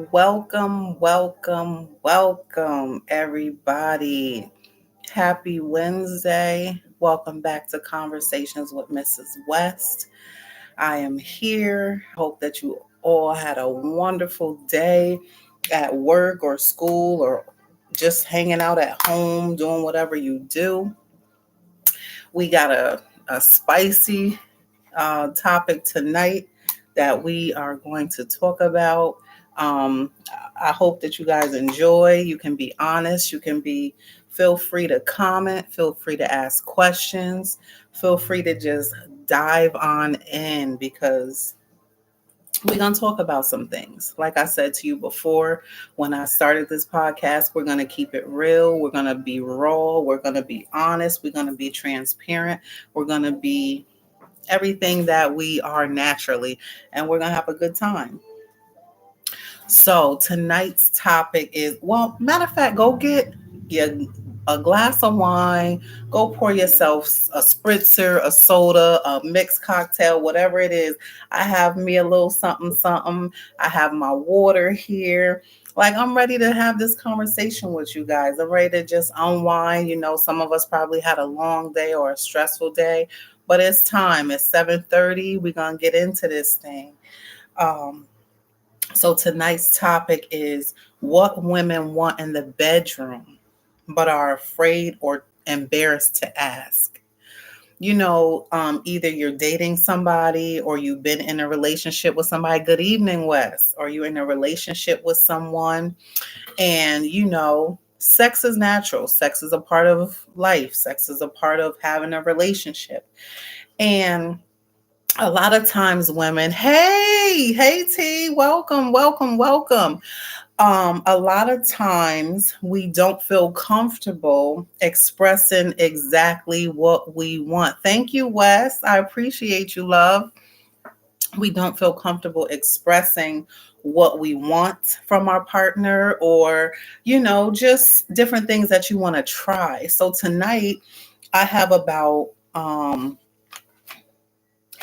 Welcome, everybody. Happy Wednesday. Welcome back to Conversations with Mrs. West. I am here. Hope that you all had a wonderful day at work or school or just hanging out at home, doing whatever you do. We got a spicy topic tonight that we are going to talk about. Um, I hope that you guys enjoy. You can be honest. Feel free to comment. Feel free to ask questions. Feel free to just dive on in because we're going to talk about some things. Like I said to you before, when I started this podcast, we're going to keep it real. We're going to be raw. We're going to be honest. We're going to be transparent. We're going to be everything that we are naturally, and we're going to have a good time. So tonight's topic is, well, matter of fact, go get your a glass of wine, go pour yourself a spritzer, a soda, a mixed cocktail, whatever it is. I have me a little something, something. I have my water here. Like, I'm ready to have this conversation with you guys. I'm ready to just unwind. Some of us probably had a long day or a stressful day, but it's time. It's 7:30. We're going to get into this thing. Um, so tonight's topic is what women want in the bedroom, but are afraid or embarrassed to ask. Either you're dating somebody or you've been in a relationship with somebody. Good evening, Wes. Or you're in a relationship with someone, and sex is natural. Sex is a part of life. Sex is a part of having a relationship. And a lot of times women, hey T, welcome. A lot of times we don't feel comfortable expressing exactly what we want. Thank you, Wes. I appreciate you, love. We don't feel comfortable expressing what we want from our partner, or just different things that you want to try. So tonight I have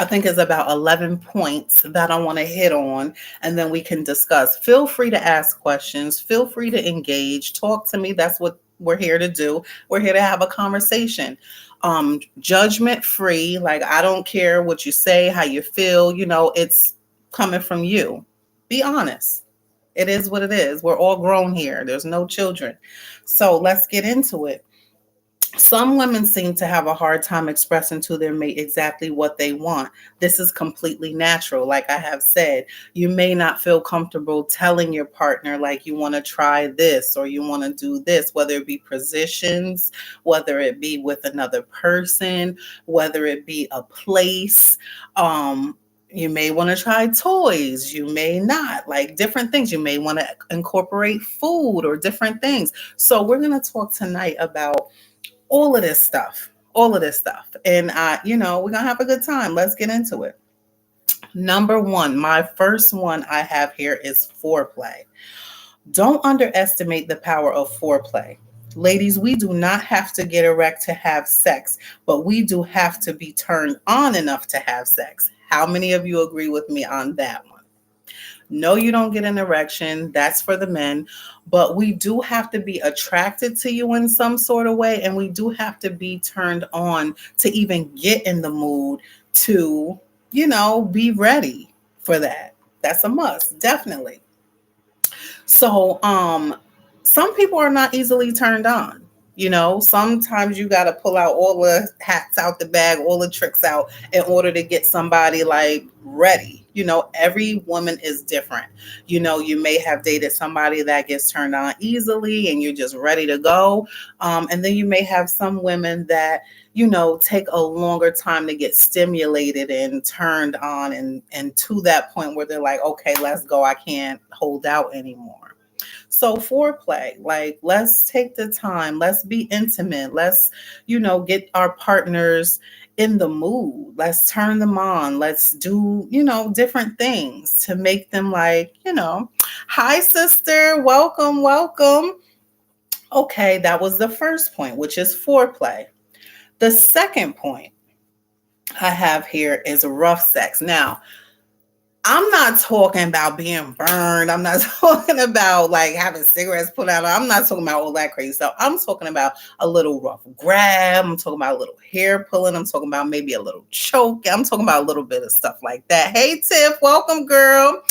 I think it's about 11 points that I want to hit on, and then we can discuss. Feel free to ask questions. Feel free to engage. Talk to me. That's what we're here to do. We're here to have a conversation. Judgment free. Like, I don't care what you say, how you feel. It's coming from you. Be honest. It is what it is. We're all grown here. There's no children. So let's get into it. Some women seem to have a hard time expressing to their mate exactly what they want. This is completely natural. Like I have said, you may not feel comfortable telling your partner, like, you want to try this or you want to do this, whether it be positions, whether it be with another person, whether it be a place. You may want to try toys. You may not, like different things. You may want to incorporate food or different things. So we're going to talk tonight about all of this stuff. And we're gonna have a good time. Let's get into it. Number one, my first one I have here is foreplay. Don't underestimate the power of foreplay. Ladies, we do not have to get erect to have sex, but we do have to be turned on enough to have sex. How many of you agree with me on that one? No, you don't get an erection. That's for the men. But we do have to be attracted to you in some sort of way. And we do have to be turned on to even get in the mood to, be ready for that. That's a must, definitely. So, some people are not easily turned on. Sometimes you got to pull out all the hats out the bag, all the tricks out in order to get somebody like ready. Every woman is different. You may have dated somebody that gets turned on easily and you're just ready to go. And then you may have some women that, take a longer time to get stimulated and turned on and to that point where they're like, okay, let's go. I can't hold out anymore. So foreplay, like, let's take the time, let's be intimate, let's, get our partners in the mood, let's turn them on, let's do, different things to make them like, hi sister, welcome. Okay, that was the first point, which is foreplay. The second point I have here is rough sex. Now, I'm not talking about being burned. I'm not talking about like having cigarettes put out. I'm not talking about all that crazy stuff. I'm talking about a little rough grab. I'm talking about a little hair pulling. I'm talking about maybe a little choke. I'm talking about a little bit of stuff like that. Hey, Tiff, welcome, girl.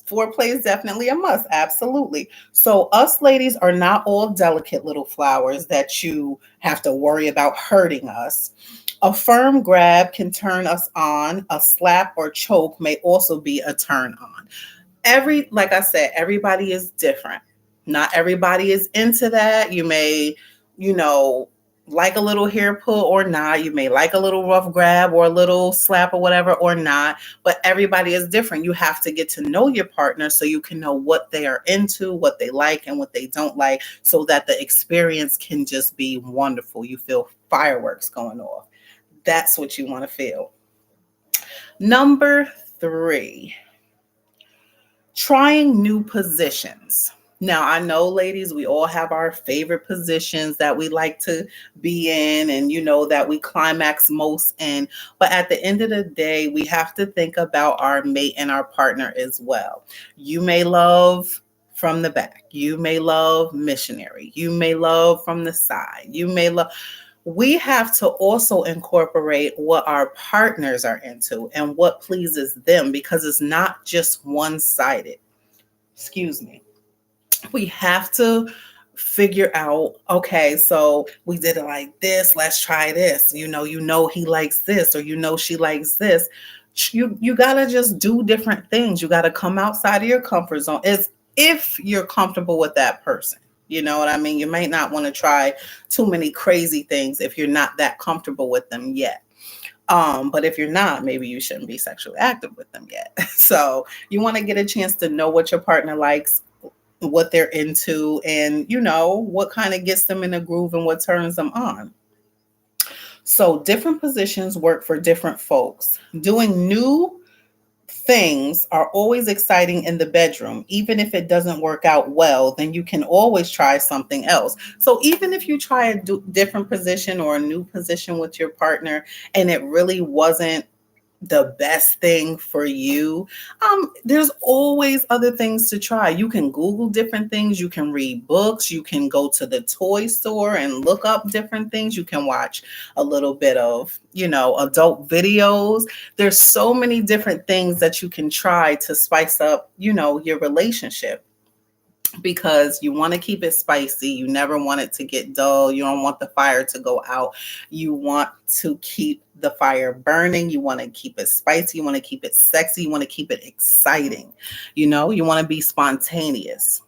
Foreplay is definitely a must. Absolutely. So, us ladies are not all delicate little flowers that you have to worry about hurting us. A firm grab can turn us on. A slap or choke may also be a turn on. Like I said, everybody is different. Not everybody is into that. You may, you know, like a little hair pull or not. You may like a little rough grab or a little slap or whatever or not. But everybody is different. You have to get to know your partner so you can know what they are into, what they like, and what they don't like, so that the experience can just be wonderful. You feel fireworks going off. That's what you want to feel. Number 3, trying new positions. Now, I know, ladies, we all have our favorite positions that we like to be in and, that we climax most in. But at the end of the day, we have to think about our mate and our partner as well. You may love from the back. You may love missionary. You may love from the side. You may love. We have to also incorporate what our partners are into and what pleases them, because it's not just one-sided. Excuse me. We have to figure out, okay, so we did it like this, let's try this. He likes this, or she likes this. You got to just do different things. You got to come outside of your comfort zone as if you're comfortable with that person. You know what I mean? You might not want to try too many crazy things if you're not that comfortable with them yet. But if you're not, maybe you shouldn't be sexually active with them yet. So you want to get a chance to know what your partner likes, what they're into, and what kind of gets them in the groove and what turns them on. So different positions work for different folks. Doing new things are always exciting in the bedroom. Even if it doesn't work out well, then you can always try something else. So even if you try a different position or a new position with your partner and it really wasn't the best thing for you, there's always other things to try. You can Google different things. You can read books. You can go to the toy store and look up different things. You can watch a little bit of, adult videos. There's so many different things that you can try to spice up, your relationship, because you want to keep it spicy. You never want it to get dull. You don't want the fire to go out. You want to keep the fire burning. You want to keep it spicy. You want to keep it sexy. You want to keep it exciting. You want to be spontaneous.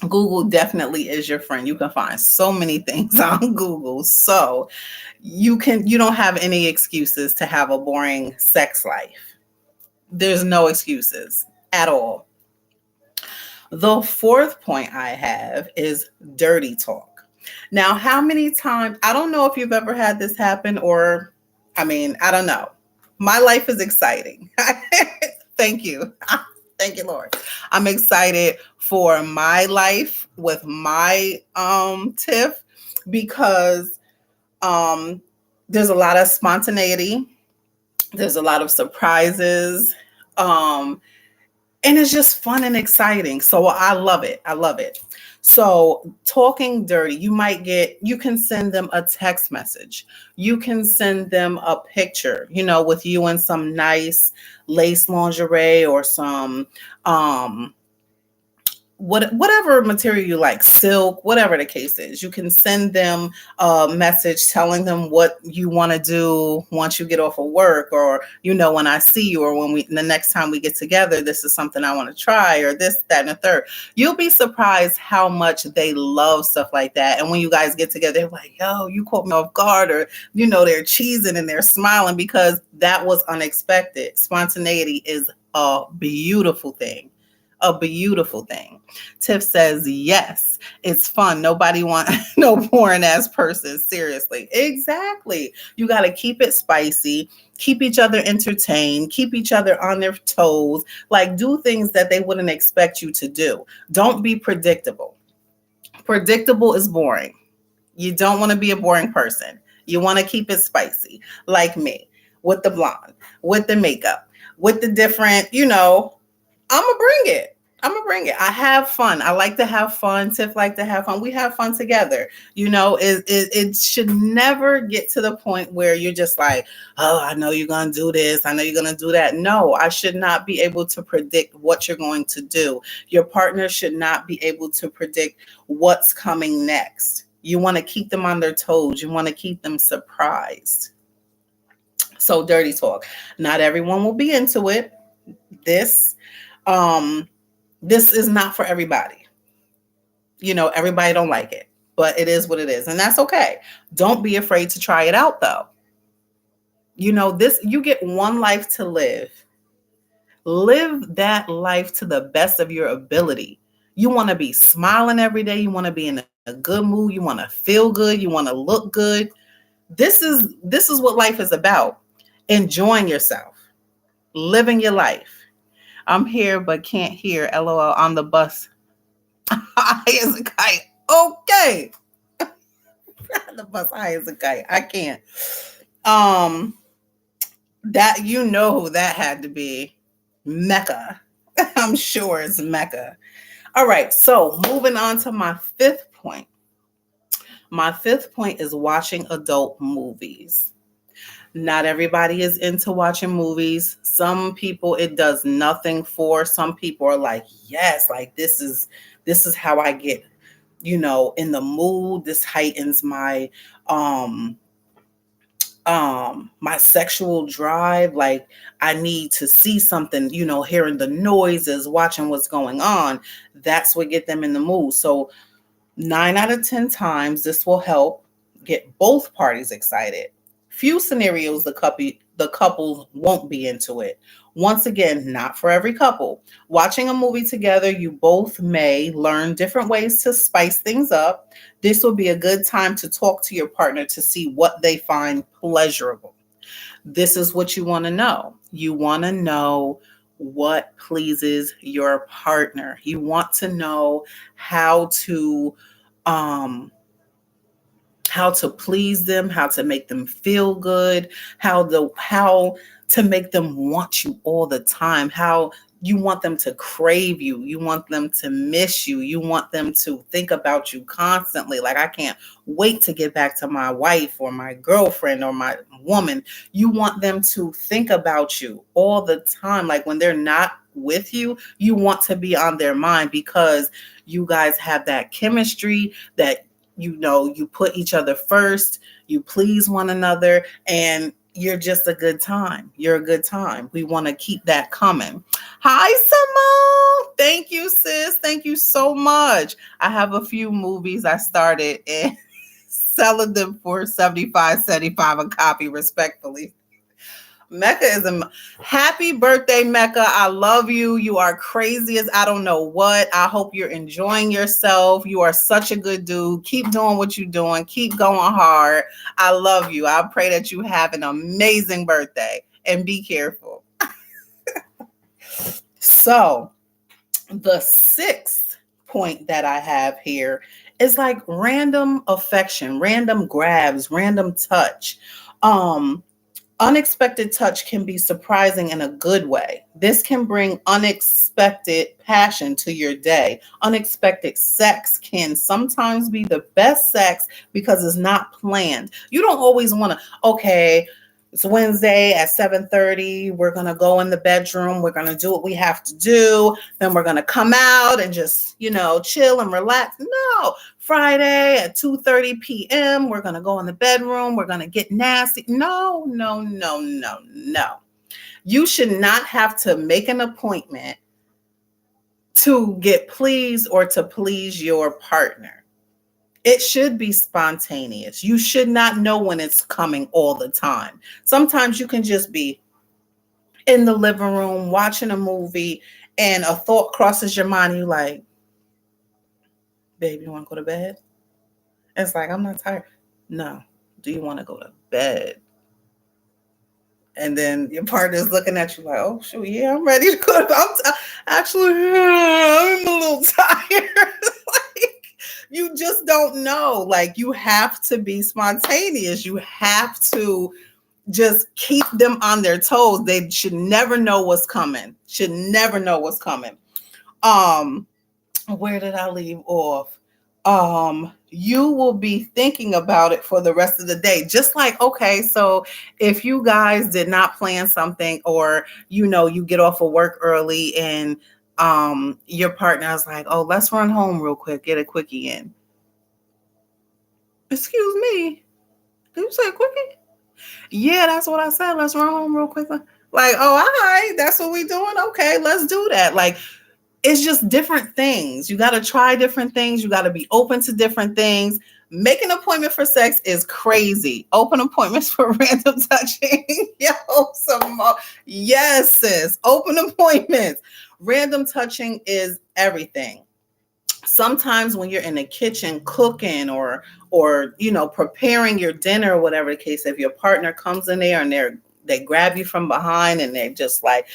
Google definitely is your friend. You can find so many things on Google. So you don't have any excuses to have a boring sex life. There's no excuses at all. The 4th point I have is dirty talk. Now, how many times, I don't know if you've ever had this happen, or, I don't know. My life is exciting. Thank you. Thank you, Lord. I'm excited for my life with my Tiff, because there's a lot of spontaneity. There's a lot of surprises. And it's just fun and exciting. So I love it. I love it. So talking dirty, you can send them a text message. You can send them a picture, with you in some nice lace lingerie or some, whatever material you like, silk, whatever the case is. You can send them a message telling them what you want to do once you get off of work, or, when I see you, or the next time we get together, this is something I want to try, or this, that, and the third. You'll be surprised how much they love stuff like that. And when you guys get together, they're like, yo, you caught me off guard, or, they're cheesing and they're smiling because that was unexpected. Spontaneity is a beautiful thing. A beautiful thing. Tiff says, yes, it's fun. Nobody wants no boring ass person. Seriously. Exactly. You got to keep it spicy, keep each other entertained, keep each other on their toes, like do things that they wouldn't expect you to do. Don't be predictable. Predictable is boring. You don't want to be a boring person. You want to keep it spicy, like me, with the blonde, with the makeup, with the different, I'm gonna bring it. I'm gonna bring it. I have fun. I like to have fun. Tiff like to have fun. We have fun together. It should never get to the point where you're just like, oh, I know you're gonna do this. I know you're gonna do that. No, I should not be able to predict what you're going to do. Your partner should not be able to predict what's coming next. You want to keep them on their toes. You want to keep them surprised. So dirty talk. Not everyone will be into it. This this is not for everybody. Everybody don't like it, but it is what it is, and that's okay. Don't be afraid to try it out though. You get one life to live. Live that life to the best of your ability. You want to be smiling every day. You want to be in a good mood. You want to feel good. You want to look good. This is what life is about. Enjoying yourself, living your life. I'm here but can't hear. LOL on the bus. High as a kite. Okay. The bus high as a kite. I can't. That who that had to be. Mecca. I'm sure it's Mecca. All right. So moving on to my fifth point. My fifth point is watching adult movies. Not everybody is into watching movies. Some people it does nothing for. Some people are like, yes, like this is how I get, in the mood. This heightens my my sexual drive. Like I need to see something, hearing the noises, watching what's going on. That's what get them in the mood. So 9 out of 10 times this will help get both parties excited. Few scenarios the couples won't be into it. Once again, not for every couple. Watching a movie together, you both may learn different ways to spice things up. This will be a good time to talk to your partner to see what they find pleasurable. This is what you want to know. You want to know what pleases your partner. You want to know how to please them, how to make them feel good, how to make them want you all the time, how you want them to crave you, you want them to miss you, you want them to think about you constantly. Like, I can't wait to get back to my wife or my girlfriend or my woman. You want them to think about you all the time. Like when they're not with you, you want to be on their mind because you guys have that chemistry that you put each other first, you please one another, and you're just a good time. You're a good time. We want to keep that coming. Hi, Simone. Thank you, sis. Thank you so much. I have a few movies I started and selling them for $75 a copy, respectfully. Mecca is a happy birthday, Mecca. I love you. You are crazy as I don't know what. I hope you're enjoying yourself. You are such a good dude. Keep doing what you're doing. Keep going hard. I love you. I pray that you have an amazing birthday and be careful. So the sixth point that I have here is like random affection, random grabs, random touch. Unexpected touch can be surprising in a good way. This can bring unexpected passion to your day. Unexpected sex can sometimes be the best sex because it's not planned. You don't always want to, okay, it's Wednesday at 7:30. We're going to go in the bedroom. We're going to do what we have to do. Then we're going to come out and just, chill and relax. No. Friday at 2:30 p.m. We're going to go in the bedroom. We're going to get nasty. No. You should not have to make an appointment to get pleased or to please your partner. It should be spontaneous. You should not know when it's coming all the time. Sometimes you can just be in the living room watching a movie and a thought crosses your mind. You're like, babe, you want to go to bed? It's like, I'm not tired. No. Do you want to go to bed? And then your partner's looking at you like, oh, shoot, yeah, I'm ready to go. Actually, I'm a little tired. Like, you just don't know. Like, you have to be spontaneous. You have to just keep them on their toes. They should never know what's coming. Should never know what's coming. Where did I leave off? You will be thinking about it for the rest of the day. Just like, okay, so if you guys did not plan something, or you get off of work early and your partner is like, oh, let's run home real quick, get a quickie in. Excuse me, did you say quickie? Yeah, that's what I said. Let's run home real quick. Like, oh, all right, that's what we doing. Okay, let's do that. Like, it's just different things. You got to try different things. You got to be open to different things. Make an appointment for sex is crazy. Open appointments for random touching. Yo, some more. Yes, sis. Open appointments. Random touching is everything. Sometimes when you're in the kitchen cooking or preparing your dinner or whatever the case, if your partner comes in there and they grab you from behind and they're just like,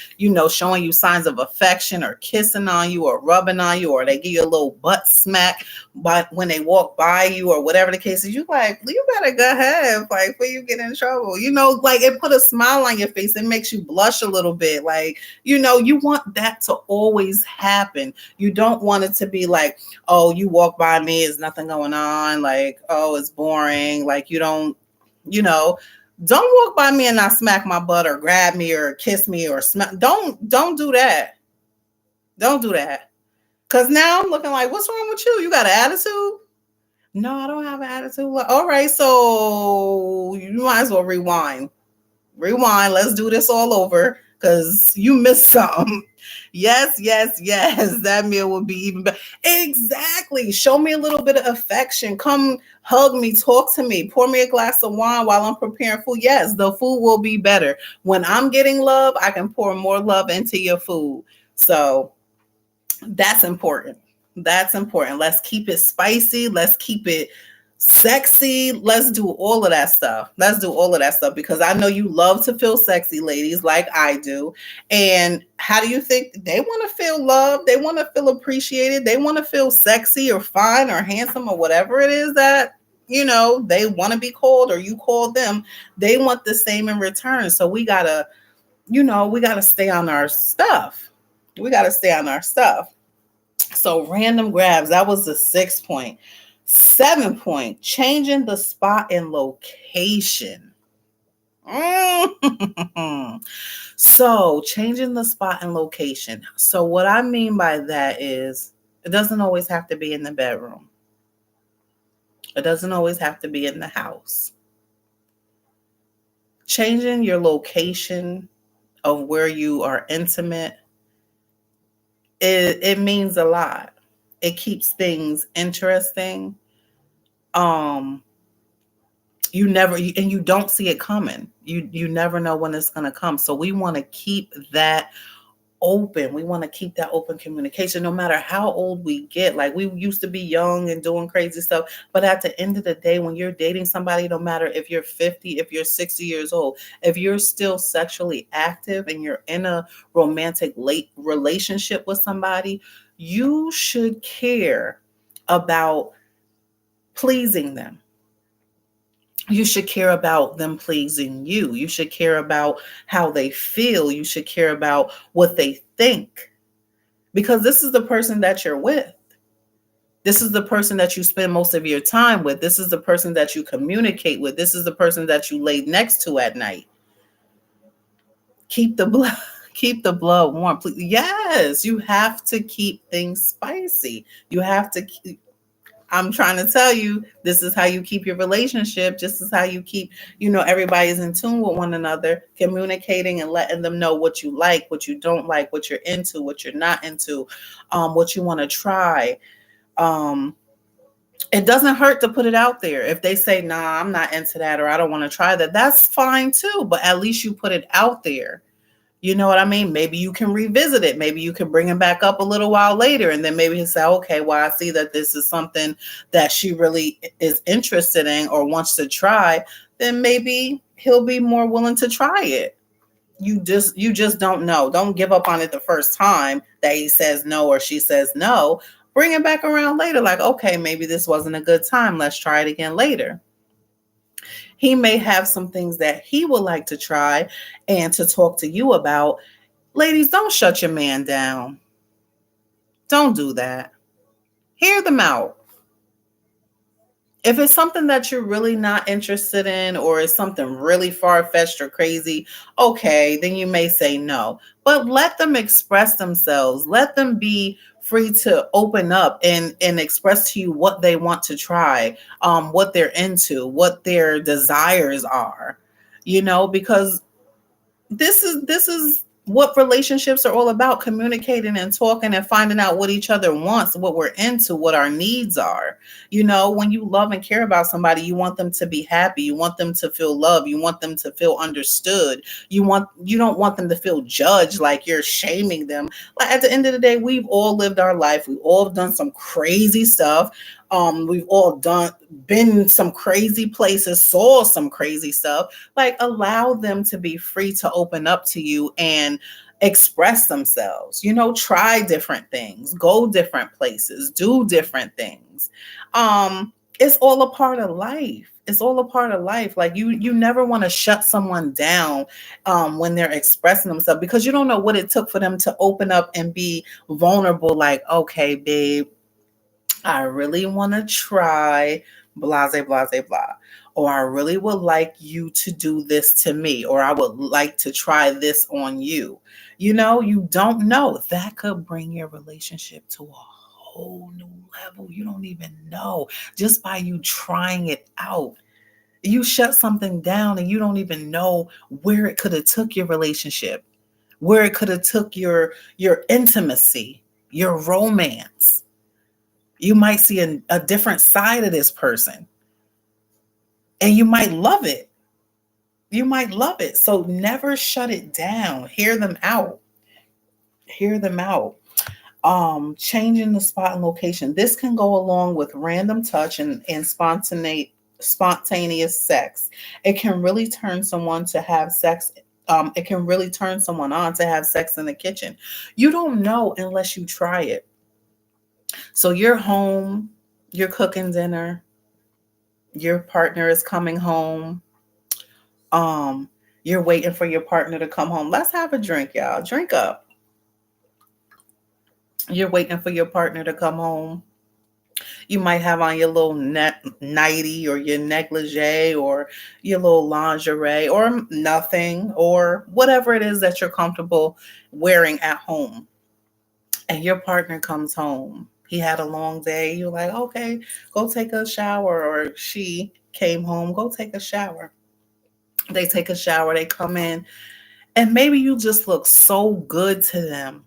showing you signs of affection or kissing on you or rubbing on you, or they give you a little butt smack but when they walk by you or whatever the case is, you like, you better go ahead, like, before you get in trouble. Like, it put a smile on your face. It makes you blush a little bit. Like, you want that to always happen. You don't want it to be like, oh, you walk by me, there's nothing going on. Like, oh, it's boring. Like, don't walk by me and not smack my butt or grab me or kiss me or smack. Don't do that. Don't do that. Because now I'm looking like, what's wrong with you? You got an attitude? No, I don't have an attitude. All right, so you might as well rewind. Let's do this all over because you missed something. Yes. That meal would be even better. Exactly. Show me a little bit of affection. Come hug me, talk to me, pour me a glass of wine while I'm preparing food. Yes, the food will be better. When I'm getting love, I can pour more love into your food. So that's important. Let's keep it spicy. Let's keep it sexy. Let's do all of that stuff. Because I know you love to feel sexy, ladies, like I do. And how do you think they want to feel loved? They want to feel appreciated. They want to feel sexy or fine or handsome or whatever it is that, they want to be called, or you call them. They want the same in return. So we gotta stay on our stuff. So random grabs, that was the 6 point. 7 point, changing the spot and location. So changing the spot and location. So what I mean by that is, it doesn't always have to be in the bedroom. It doesn't always have to be in the house. Changing your location of where you are intimate, it means a lot. It keeps things interesting. You don't see it coming. You never know when it's going to come. So we want to keep that open. We want to keep that open communication, no matter how old we get. Like, we used to be young and doing crazy stuff, but at the end of the day, when you're dating somebody, no matter if you're 50, if you're 60 years old, if you're still sexually active and you're in a romantic relationship with somebody, you should care about pleasing them. You should care about them pleasing you. You should care about how they feel. You should care about what they think. Because this is the person that you're with. This is the person that you spend most of your time with. This is the person that you communicate with. This is the person that you lay next to at night. Keep the blood warm. Please. Yes, you have to keep things spicy. You have to keep. I'm trying to tell you, this is how you keep your relationship. This is how you keep, everybody's in tune with one another, communicating and letting them know what you like, what you don't like, what you're into, what you're not into, what you want to try. It doesn't hurt to put it out there. If they say, nah, I'm not into that, or I don't want to try that, that's fine too. But at least you put it out there. You know what I mean? Maybe you can revisit it. Maybe you can bring him back up a little while later. And then maybe he'll say, okay, well, I see that this is something that she really is interested in or wants to try. Then maybe he'll be more willing to try it. You just don't know. Don't give up on it the first time that he says no or she says no. Bring it back around later. Like, okay, maybe this wasn't a good time. Let's try it again later. He may have some things that he would like to try and to talk to you about. Ladies, don't shut your man down. Don't do that. Hear them out. If it's something that you're really not interested in, or it's something really far-fetched or crazy, okay, then you may say no. But let them express themselves. Let them be free to open up and express to you what they want to try, what they're into, what their desires are. Because this is what relationships are all about: communicating and talking and finding out what each other wants, what we're into, what our needs are. When you love and care about somebody, you want them to be happy, you want them to feel love, you want them to feel understood, you don't want them to feel judged, like you're shaming them. Like, at the end of the day, we've all lived our life, we've all done some crazy stuff. We've all been some crazy places, saw some crazy stuff. Like, allow them to be free to open up to you and express themselves. Try different things, go different places, do different things. It's all a part of life. It's all a part of life. Like, you never want to shut someone down when they're expressing themselves, because you don't know what it took for them to open up and be vulnerable. Like, okay, babe, I really want to try blah, blah, blah, blah. Or I really would like you to do this to me. Or I would like to try this on you. You don't know. That could bring your relationship to a whole new level. You don't even know. Just by you trying it out. You shut something down and you don't even know where it could have took your relationship, where it could have took your intimacy, your romance. You might see a different side of this person, and you might love it. You might love it. So never shut it down. Hear them out. Hear them out. Changing the spot and location. This can go along with random touch and spontaneous sex. It can really turn someone to have sex. It can really turn someone on to have sex in the kitchen. You don't know unless you try it. So you're home, you're cooking dinner, your partner is coming home. You're waiting for your partner to come home. Let's have a drink, y'all. Drink up. You're waiting for your partner to come home. You might have on your little nightie or your negligee or your little lingerie or nothing, or whatever it is that you're comfortable wearing at home. And your partner comes home. He had a long day. You're like, okay, go take a shower. Or she came home, go take a shower. They take a shower, they come in, and maybe you just look so good to them.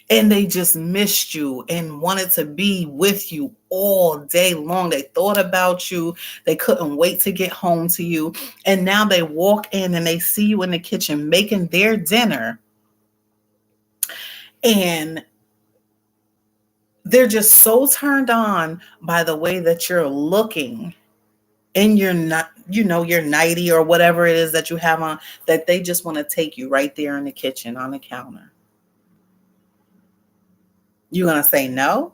And they just missed you and wanted to be with you all day long. They thought about you. They couldn't wait to get home to you. And now they walk in and they see you in the kitchen making their dinner. And they're just so turned on by the way that you're looking in your your nightie or whatever it is that you have on, that they just want to take you right there in the kitchen on the counter. You gonna say no?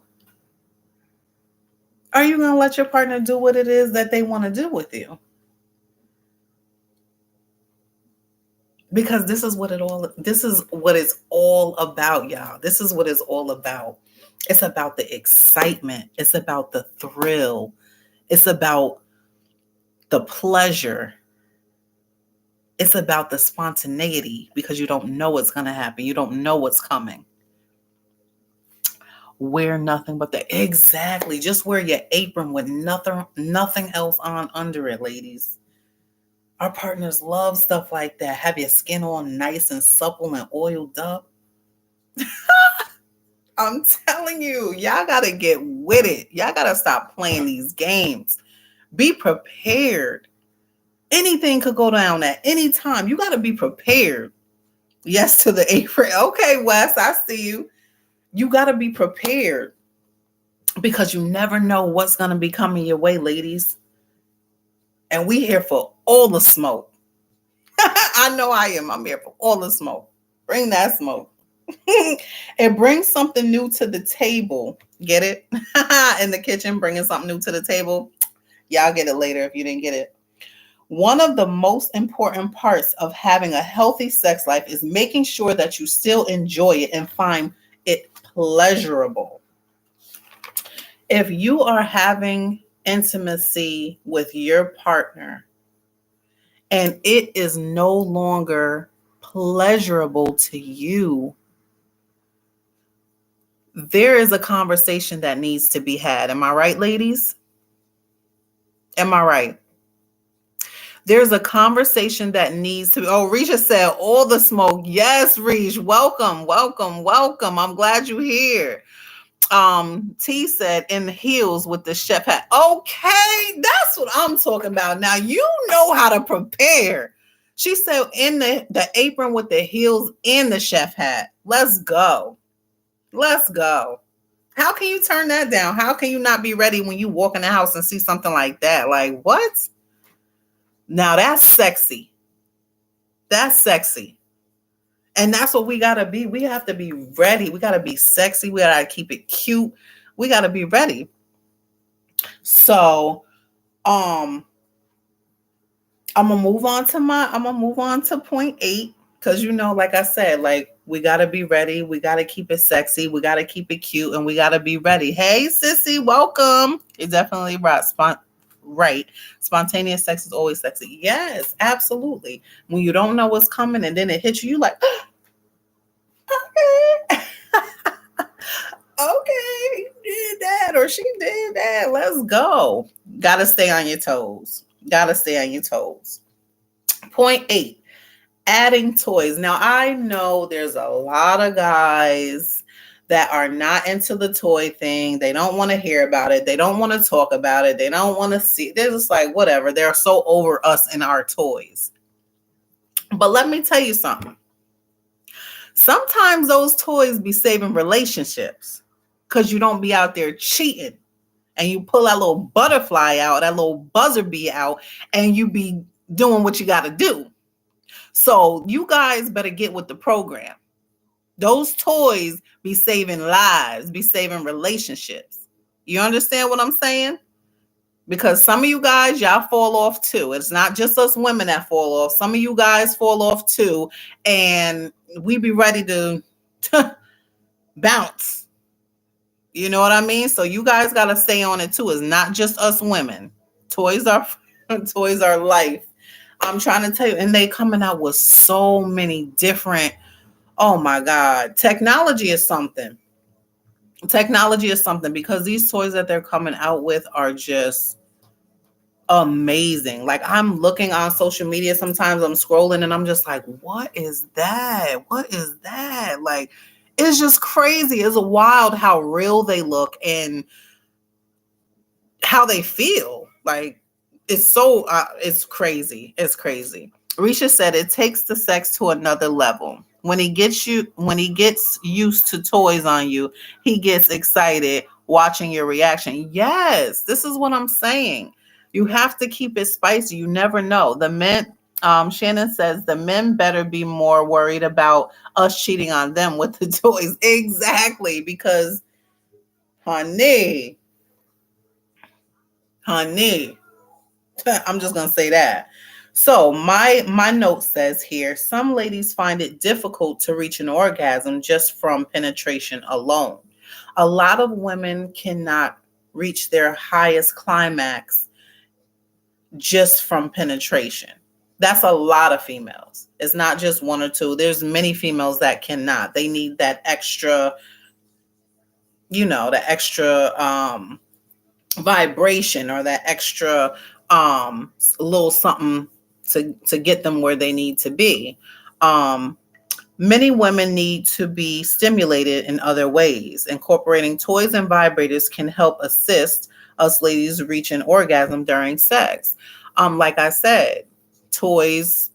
Are you gonna let your partner do what it is that they want to do with you? Because this is what it's all about, y'all. This is what it's all about. It's about the excitement. It's about the thrill. It's about the pleasure. It's about the spontaneity, because you don't know what's going to happen. You don't know what's coming. Wear nothing but exactly. Just wear your apron with nothing else on under it, ladies. Our partners love stuff like that. Have your skin all nice and supple and oiled up. I'm telling you, y'all got to get with it. Y'all got to stop playing these games. Be prepared. Anything could go down at any time. You got to be prepared. Yes to the apron. Okay, Wes, I see you. You got to be prepared, because you never know what's going to be coming your way, ladies. And we here for all the smoke. I know I am. I'm here for all the smoke. Bring that smoke. It brings something new to the table. Get it? In the kitchen, bringing something new to the table. Y'all get it later if you didn't get it. One of the most important parts of having a healthy sex life is making sure that you still enjoy it and find it pleasurable. If you are having intimacy with your partner and it is no longer pleasurable to you, there is a conversation that needs to be had. Am I right, ladies? Am I right? There's a conversation that needs to be. Oh, Risha said all the smoke. Yes, Rish. Welcome, welcome, welcome. I'm glad you're here. T said in the heels with the chef hat. Okay, that's what I'm talking about. Now you know how to prepare. She said in the apron with the heels and the chef hat. Let's go. Let's go. How can you turn that down? How can you not be ready when you walk in the house and see something like that? Like, what? Now that's sexy. That's sexy. And that's what we got to be. We have to be ready. We got to be sexy. We got to keep it cute. We got to be ready. So, I'm going to move on to point 8. Cause like I said, like we got to be ready. We got to keep it sexy. We got to keep it cute and we got to be ready. Hey, sissy, welcome. You're definitely right. Right. Spontaneous sex is always sexy. Yes, absolutely. When you don't know what's coming and then it hits you, like, okay. Okay, he did that or she did that. Let's go. Gotta stay on your toes. Gotta stay on your toes. Point 8. Adding toys. Now, I know there's a lot of guys that are not into the toy thing. They don't want to hear about it. They don't want to talk about it. They don't want to see. They're just like, whatever. They're so over us and our toys. But let me tell you something. Sometimes those toys be saving relationships because you don't be out there cheating and you pull that little butterfly out, that little buzzer bee out, and you be doing what you got to do. So you guys better get with the program. Those toys be saving lives, be saving relationships. You understand what I'm saying? Because some of you guys, y'all fall off too. It's not just us women that fall off. Some of you guys fall off too. And we be ready to bounce. You know what I mean? So you guys got to stay on it too. It's not just us women. Toys are life. I'm trying to tell you, and they coming out with so many different, oh my God, technology is something. Technology is something because these toys that they're coming out with are just amazing. Like I'm looking on social media, sometimes I'm scrolling and I'm just like, what is that? What is that? Like, it's just crazy. It's wild how real they look and how they feel. Like, it's crazy. It's crazy. Risha said it takes the sex to another level. When he gets used to toys on you, he gets excited watching your reaction. Yes, this is what I'm saying. You have to keep it spicy. You never know. The men, Shannon says the men better be more worried about us cheating on them with the toys. Exactly, because honey, I'm just gonna say that. So my note says here, some ladies find it difficult to reach an orgasm just from penetration alone. A lot of women cannot reach their highest climax just from penetration. That's a lot of females. It's not just one or two. There's many females that cannot. They need that extra, the extra vibration or that extra little something to get them where they need to be. Many women need to be stimulated in other ways. Incorporating toys and vibrators can help assist us ladies reach an orgasm during sex. Like I said, toys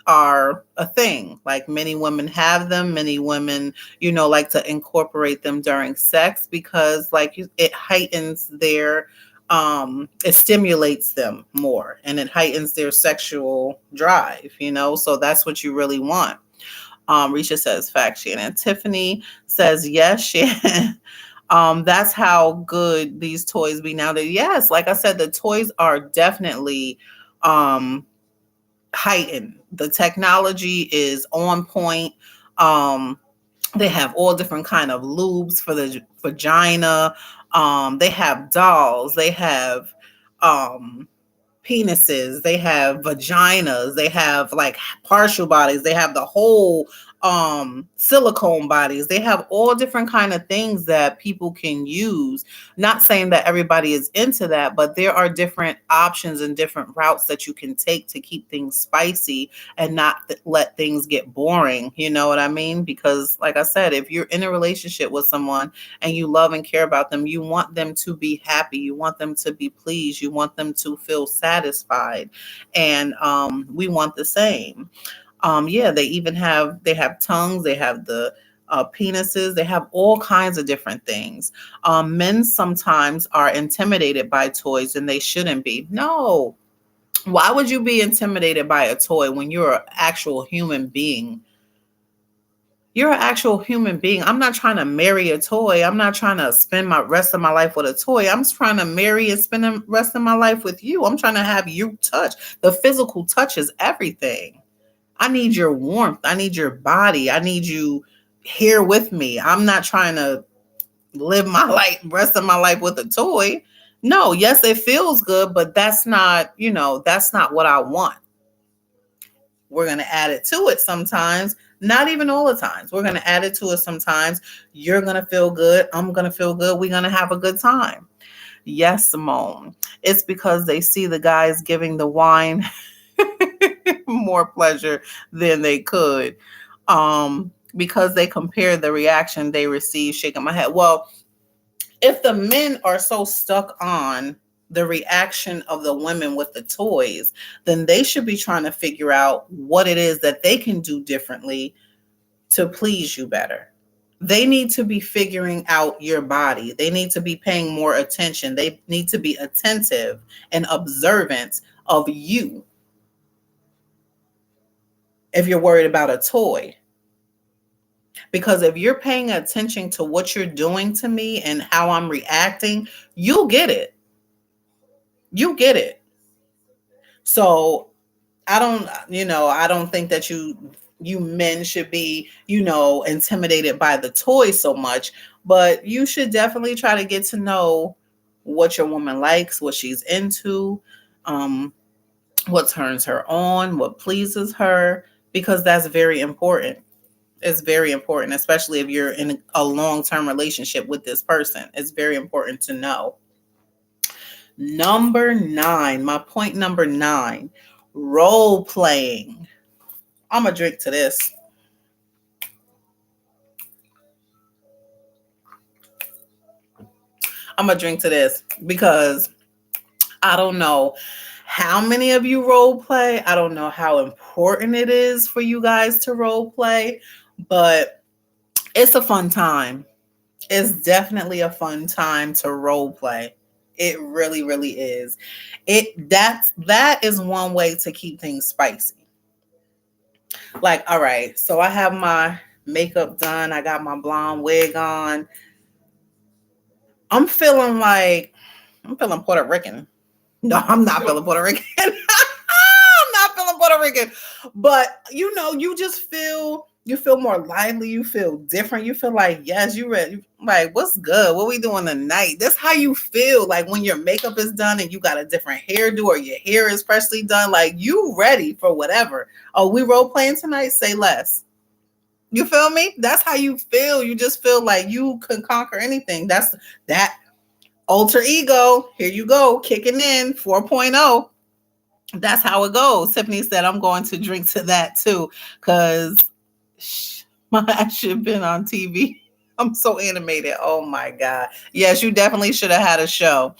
are a thing. Like many women have them. Many women, like to incorporate them during sex because it heightens their it stimulates them more and it heightens their sexual drive, so that's what you really want. Risha says fact, Shannon. Tiffany says yes, Shannon. That's how good these toys be nowadays. Yes, like I said, the toys are definitely heightened. The technology is on point. They have all different kind of lubes for the vagina. They have dolls. They have um, penises, they have vaginas, they have like partial bodies, they have the whole silicone bodies, they have all different kind of things that people can use. Not saying that everybody is into that, but there are different options and different routes that you can take to keep things spicy and not let things get boring, you know what I mean? Because like I said, if you're in a relationship with someone and you love and care about them, you want them to be happy, you want them to be pleased, you want them to feel satisfied, and we want the same. Yeah, they have tongues, they have the penises, they have all kinds of different things. Men sometimes are intimidated by toys and they shouldn't be. No, why would you be intimidated by a toy when you're an actual human being? You're an actual human being. I'm not trying to marry a toy. I'm not trying to spend my rest of my life with a toy. I'm just trying to marry and spend the rest of my life with you. I'm trying to have you touch. The physical touch is everything. I need your warmth. I need your body. I need you here with me. I'm not trying to live my life, rest of my life with a toy. No, yes, it feels good, but that's not, that's not what I want. We're going to add it to it sometimes, not even all the times. We're going to add it to it sometimes. You're going to feel good. I'm going to feel good. We're going to have a good time. Yes, Simone. It's because they see the guys giving the wine more pleasure than they could. Because they compare the reaction they receive, shaking my head. Well, if the men are so stuck on the reaction of the women with the toys, then they should be trying to figure out what it is that they can do differently to please you better. They need to be figuring out your body. They need to be paying more attention. They need to be attentive and observant of you. If you're worried about a toy, because if you're paying attention to what you're doing to me and how I'm reacting, you'll get it. You get it. So I don't think that you men should be, intimidated by the toys so much, but you should definitely try to get to know what your woman likes, what she's into, what turns her on, what pleases her, because that's very important. It's very important, especially if you're in a long-term relationship with this person. It's very important to know. Number 9, my point number 9, role playing. I'm going to drink to this. Because I don't know how many of you role play. I don't know how important it is for you guys to role play, but it's a fun time. It's definitely a fun time to role play. It really, really is. That is one way to keep things spicy. Like, all right, so I have my makeup done. I got my blonde wig on. I'm feeling Puerto Rican. No, I'm not feeling Puerto Rican. I'm not feeling Puerto Rican. But you feel more lively, you feel different, you feel like, yes, you ready. Like, what's good? What we doing tonight? That's how you feel like when your makeup is done and you got a different hairdo or your hair is freshly done, like you ready for whatever. Oh, we role playing tonight? Say less. You feel me? That's how you feel. You just feel like you can conquer anything. That's that alter ego. Here you go, kicking in 4.0. That's how it goes. Tiffany said, I'm going to drink to that too, because I should have been on TV. I'm so animated. Oh my God. Yes, you definitely should have had a show.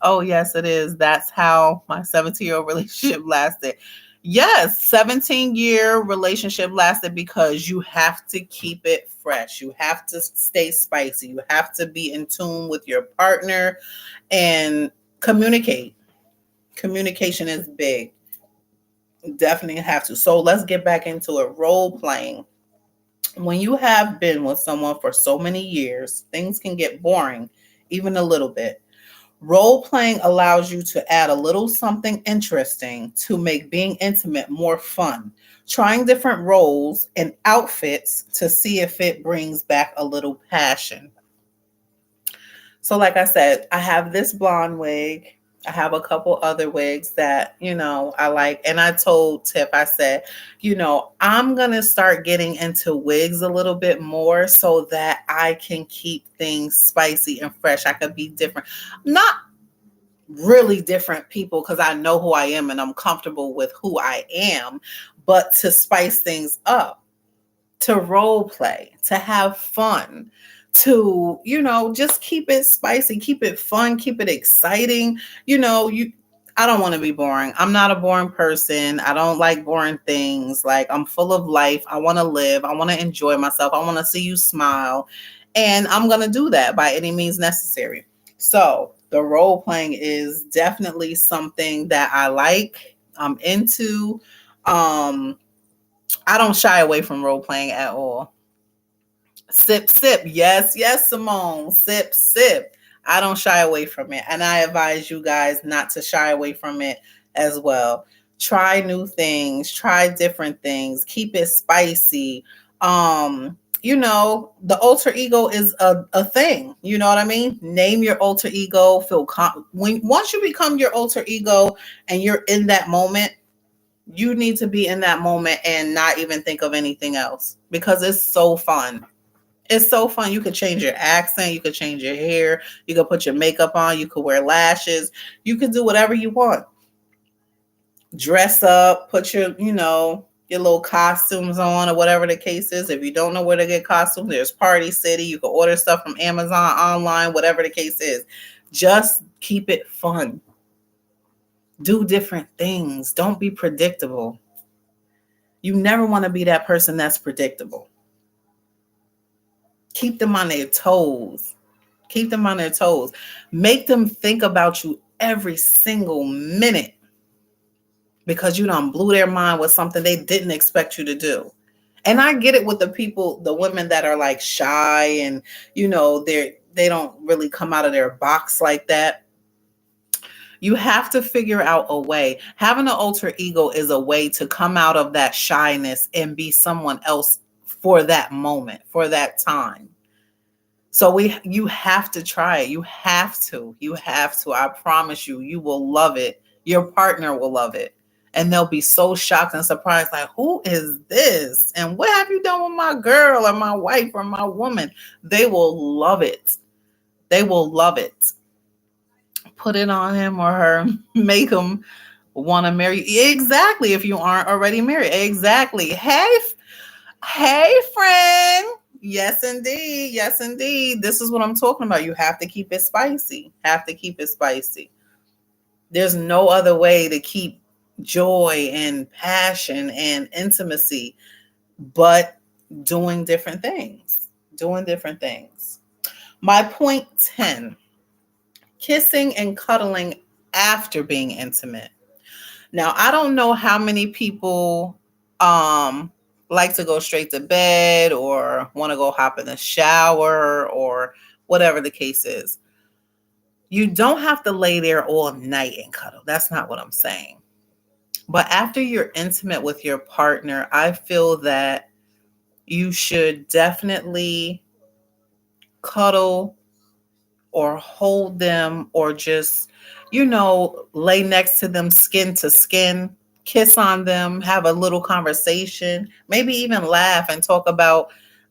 Oh, yes, it is. That's how my 17-year-old relationship lasted. Yes, 17-year relationship lasted because you have to keep it fresh. You have to stay spicy. You have to be in tune with your partner and communicate. Communication is big. Definitely have to. So let's get back into it. Role playing. When you have been with someone for so many years, things can get boring, even a little bit. Role playing allows you to add a little something interesting to make being intimate more fun. Trying different roles and outfits to see if it brings back a little passion. So, like I said, I have this blonde wig. I have a couple other wigs that, I like. And I told Tiff, I said, I'm going to start getting into wigs a little bit more so that I can keep things spicy and fresh. I could be different. Not really different people because I know who I am and I'm comfortable with who I am, but to spice things up, to role play, to have fun, to, just keep it spicy, keep it fun, keep it exciting. I don't want to be boring. I'm not a boring person. I don't like boring things. Like, I'm full of life. I want to live. I want to enjoy myself. I want to see you smile. And I'm going to do that by any means necessary. So the role playing is definitely something that I like. I'm into. I don't shy away from role playing at all. Sip, sip. Yes, yes, Simone. Sip, sip. I don't shy away from it. And I advise you guys not to shy away from it as well. Try new things, try different things, keep it spicy. The alter ego is a thing. You know what I mean? Name your alter ego. Once you become your alter ego and you're in that moment, you need to be in that moment and not even think of anything else because it's so fun. It's so fun. You could change your accent. You could change your hair. You could put your makeup on. You could wear lashes. You could do whatever you want. Dress up, put your little costumes on or whatever the case is. If you don't know where to get costumes, there's Party City. You can order stuff from Amazon online, whatever the case is. Just keep it fun. Do different things. Don't be predictable. You never want to be that person that's predictable. Keep them on their toes. Keep them on their toes. Make them think about you every single minute because you done blew their mind with something they didn't expect you to do. And I get it with the women that are like shy and, they don't really come out of their box like that. You have to figure out a way. Having an alter ego is a way to come out of that shyness and be someone else for that moment, for that time. So you have to try it. You have to. I promise you, you will love it. Your partner will love it. And they'll be so shocked and surprised, like, who is this? And what have you done with my girl or my wife or my woman? They will love it. They will love it. Put it on him or her. Make them want to marry you. Exactly. If you aren't already married. Exactly. Hey, friend. Yes, indeed. Yes, indeed. This is what I'm talking about. You have to keep it spicy. There's no other way to keep joy and passion and intimacy but doing different things. My point 10, kissing and cuddling after being intimate. Now, I don't know how many people like to go straight to bed or want to go hop in the shower or whatever the case is. You don't have to lay there all night and cuddle. That's not what I'm saying. But after you're intimate with your partner, I feel that you should definitely cuddle or hold them or just, lay next to them skin to skin, kiss on them, have a little conversation, maybe even laugh and talk about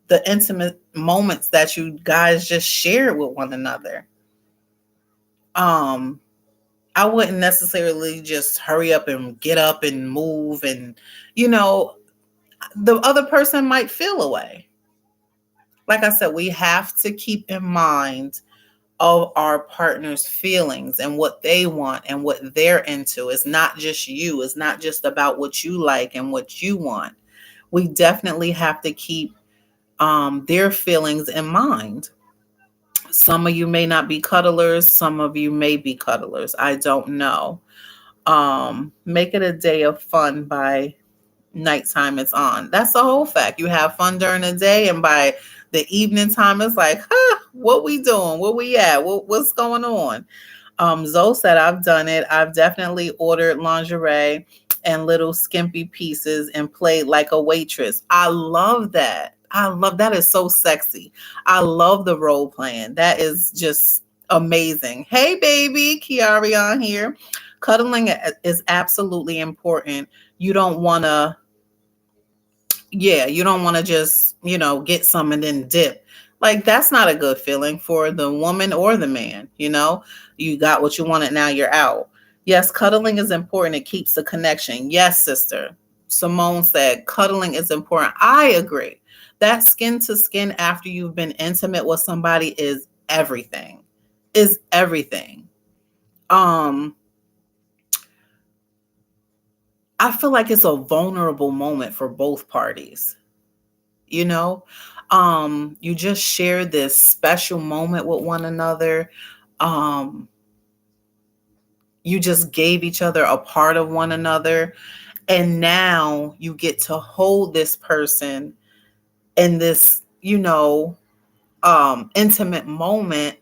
the intimate moments that you guys just shared with one another. I wouldn't necessarily just hurry up and get up and move and, the other person might feel away. Like I said, we have to keep in mind of our partner's feelings and what they want and what they're into. It's not just you. It's not just about what you like and what you want. We definitely have to keep their feelings in mind. Some of you may not be cuddlers. Some of you may be cuddlers. I don't know. Make it a day of fun by nighttime it's on. That's the whole fact. You have fun during the day, and by the evening time, it's like, what we doing? Where we at? What's going on? Zoe said, I've done it. I've definitely ordered lingerie and little skimpy pieces and played like a waitress. I love that. I love that. Is so sexy. I love the role playing. That is just amazing. Hey, baby, Kiarion here. Cuddling is absolutely important. You don't want to, yeah, you don't want to just, get some and then dip. Like, that's not a good feeling for the woman or the man. You got what you wanted, now you're out. Yes, cuddling is important. It keeps the connection. Yes, sister. Simone said cuddling is important. I agree. That skin to skin after you've been intimate with somebody is everything. Is everything. I feel like it's a vulnerable moment for both parties. you know you just share this special moment with one another. um you just gave each other a part of one another, and now you get to hold this person in this intimate moment,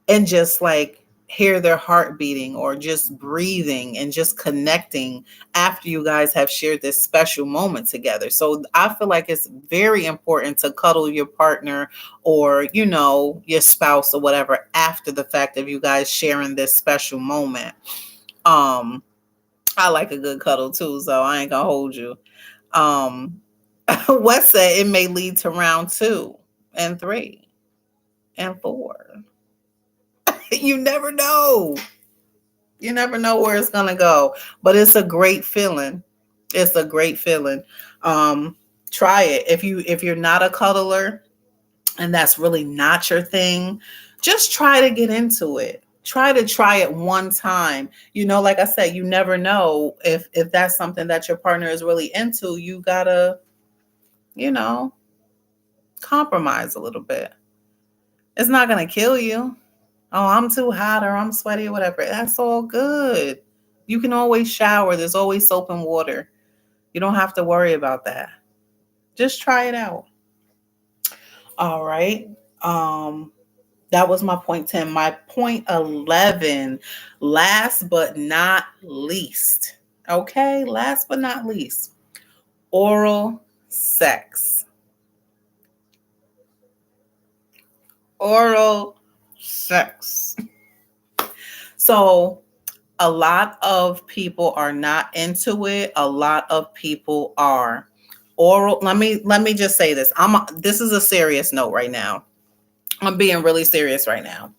and just like hear their heart beating or just breathing and just connecting after you guys have shared this special moment together. So I feel like it's very important to cuddle your partner or, your spouse or whatever after the fact of you guys sharing this special moment. Um, I like a good cuddle too, so I ain't gonna hold you. Um, West said it may lead to round 2 and 3 and 4. You never know. You never know where it's gonna go, but it's a great feeling. It's a great feeling. Um, Try it if you're not a cuddler and that's really not your thing. Just try to get into it. Try it one time. Like I said, you never know if that's something that your partner is really into. You gotta, you know, compromise a little bit. It's not gonna kill you. Oh, I'm too hot or I'm sweaty or whatever. That's all good. You can always shower. There's always soap and water. You don't have to worry about that. Just try it out. All right. Um, that was my point 10. My point 11, last but not least. Okay, last but not least, oral sex. Oral sex. So, a lot of people are not into it. A lot of people are. Oral, let me just say this. This is a serious note right now. I'm being really serious right now.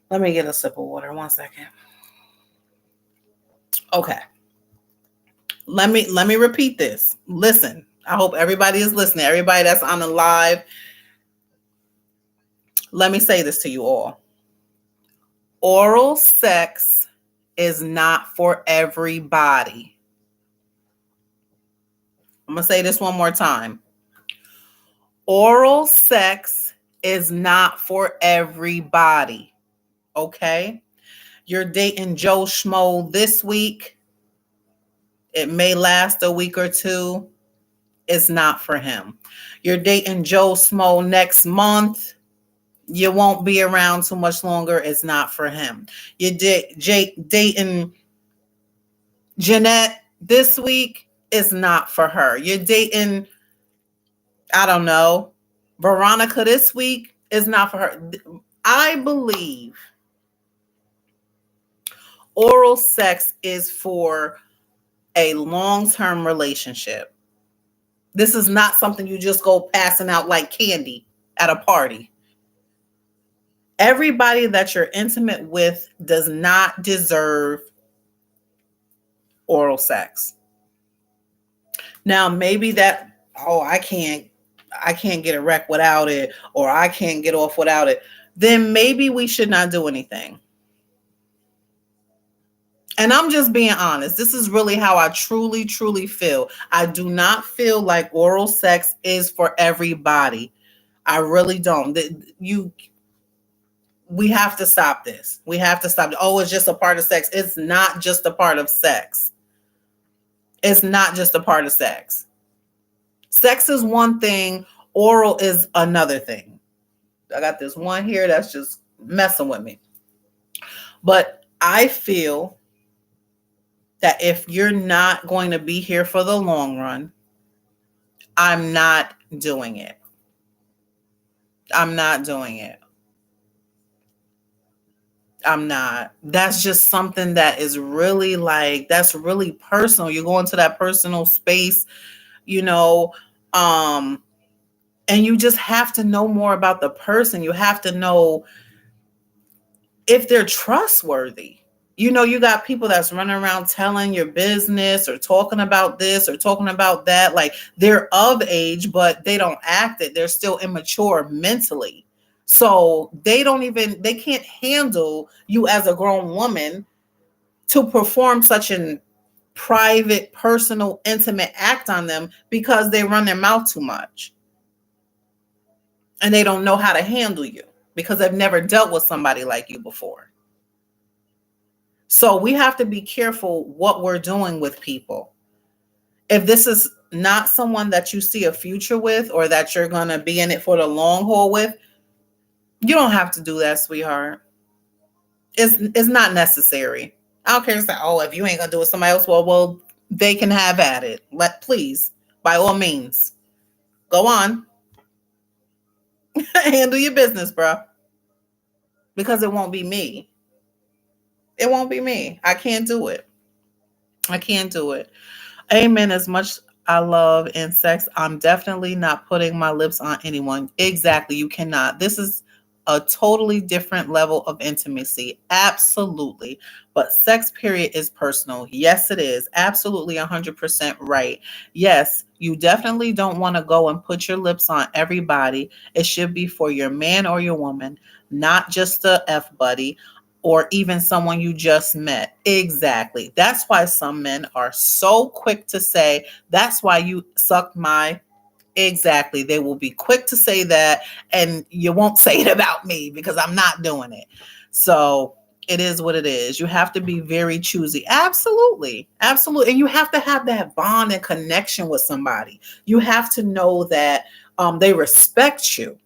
Let me get a sip of water. 1 second. Okay. Let me repeat this. Listen. I hope everybody is listening. Everybody that's on the live. Let me say this to you all. Oral sex is not for everybody. I'm going to say this one more time. Oral sex is not for everybody. Okay? You're dating Joe Schmo this week. It may last a week or two. It's not for him. You're dating Joe Schmo next month. You won't be around too much longer. It's not for him. You're dating Jeanette this week. It's not for her. You're dating, I don't know, Veronica this week. It's not for her. I believe oral sex is for a long-term relationship. This is not something you just go passing out like candy at a party. Everybody that you're intimate with does not deserve oral sex. Now, maybe that, oh, I can't get erect without it, or I can't get off without it. Then maybe we should not do anything. And I'm just being honest. This is really how I truly, truly feel. I do not feel like oral sex is for everybody. I really don't. We have to stop this. We have to stop. Oh, it's just a part of sex. It's not just a part of sex. It's not just a part of sex. Sex is one thing. Oral is another thing. I got this one here that's just messing with me. But I feel that if you're not going to be here for the long run, I'm not doing it. I'm not doing it. I'm not. That's just something that is really like, that's really personal. You go into that personal space, you know, um, and you just have to know more about the person. You have to know if they're trustworthy. You got people that's running around telling your business or talking about this or talking about that. Like they're of age, but they don't act it. They're still immature mentally. So they can't handle you as a grown woman to perform such an private, personal, intimate act on them because they run their mouth too much and they don't know how to handle you because they've never dealt with somebody like you before. So we have to be careful what we're doing with people. If this is not someone that you see a future with or that you're going to be in it for the long haul with, you don't have to do that, sweetheart. It's not necessary. I don't care. It's like, oh, if you ain't going to do it with somebody else, well, they can have at it. Please, by all means, go on. Handle your business, bro. Because it won't be me. It won't be me. I can't do it. I can't do it. Amen. As much I love in sex, I'm definitely not putting my lips on anyone. Exactly. You cannot. This is a totally different level of intimacy. Absolutely. But sex, period, is personal. Yes, it is. Absolutely 100% right. Yes, you definitely don't want to go and put your lips on everybody. It should be for your man or your woman, not just the F buddy or even someone you just met. Exactly. That's why some men are so quick to say, that's why you sucked my. Exactly. They will be quick to say that, and you won't say it about me because I'm not doing it. So it is what it is. You have to be very choosy. Absolutely. Absolutely. And you have to have that bond and connection with somebody. You have to know that they respect you.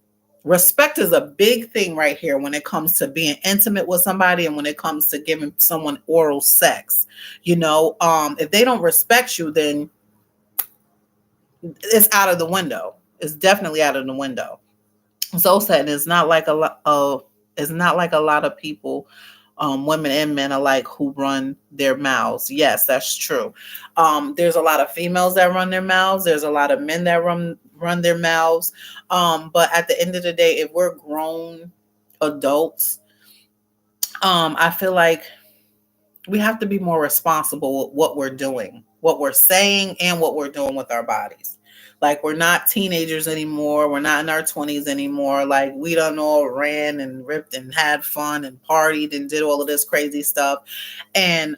Respect is a big thing right here when it comes to being intimate with somebody and when it comes to giving someone oral sex. If they don't respect you, then it's out of the window. It's definitely out of the window. So said it's not like a lot of people, women and men alike, who run their mouths. Yes, that's true. There's a lot of females that run their mouths. There's a lot of men that run their mouths. But at the end of the day, if we're grown adults, I feel like we have to be more responsible with what we're doing, what we're saying, and what we're doing with our bodies. Like, we're not teenagers anymore. We're not in our 20s anymore. Like, we done all ran and ripped and had fun and partied and did all of this crazy stuff. And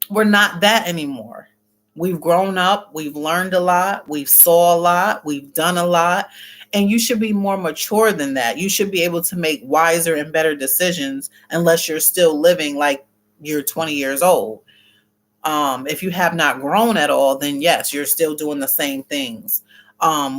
we're not that anymore. We've grown up. We've learned a lot. We've saw a lot. We've done a lot. And you should be more mature than that. You should be able to make wiser and better decisions unless you're still living like you're 20 years old. If you have not grown at all, then yes, you're still doing the same things,